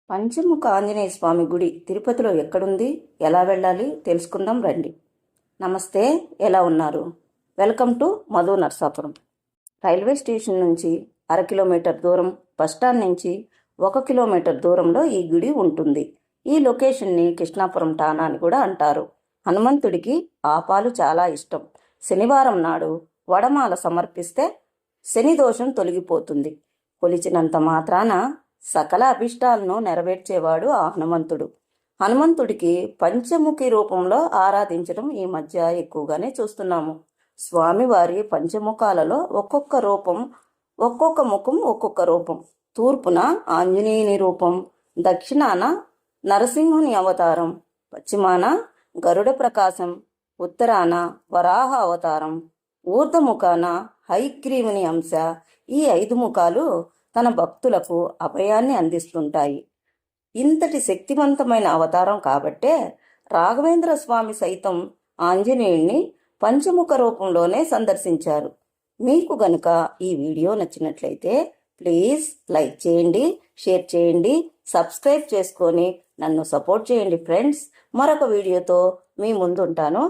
పంచముఖ ఆంజనేయ స్వామి గుడి తిరుపతిలో ఎక్కడుంది, ఎలా వెళ్ళాలి తెలుసుకుందాం రండి. నమస్తే, ఎలా ఉన్నారు? Welcome to Madhu Narsapuram. Railway station నుంచి 1/2 కిలోమీటర్ దూరం, బస్టాండ్ నుంచి 1 కిలోమీటర్ దూరంలో ఈ గుడి ఉంటుంది. ఈ లొకేషన్ని కృష్ణాపురం టానా అని కూడా అంటారు. హనుమంతుడికి ఆపాలు చాలా ఇష్టం. శనివారం నాడు వడమాల సమర్పిస్తే శని దోషం తొలగిపోతుంది. కొలిచినంత మాత్రాన సకల అభిష్టాలను నెరవేర్చేవాడు ఆ హనుమంతుడు. హనుమంతుడికి పంచముఖి రూపంలో ఆరాధించడం ఈ మధ్య ఎక్కువగానే చూస్తున్నాము. స్వామివారి పంచముఖాలలో ఒక్కొక్క రూపం, ఒక్కొక్క ముఖం, ఒక్కొక్క రూపం. తూర్పున ఆంజనేయుని రూపం, దక్షిణాన నరసింహుని అవతారం, పశ్చిమాన గరుడ ప్రకాశం, ఉత్తరాన వరాహ అవతారం, ఊర్ధముఖాన హయగ్రీవుని అంశ. ఈ 5 ముఖాలు తన భక్తులకు అభయాన్ని అందిస్తుంటాయి. ఇంతటి శక్తివంతమైన అవతారం కాబట్టే రాఘవేంద్ర స్వామి సైతం ఆంజనేయుణ్ణి పంచముఖ రూపంలోనే సందర్శించారు. మీకు గనుక ఈ వీడియో నచ్చినట్లయితే ప్లీజ్ లైక్ చేయండి, షేర్ చేయండి, సబ్స్క్రైబ్ చేసుకొని నన్ను సపోర్ట్ చేయండి ఫ్రెండ్స్. మరొక వీడియోతో మీ ముందుంటాను.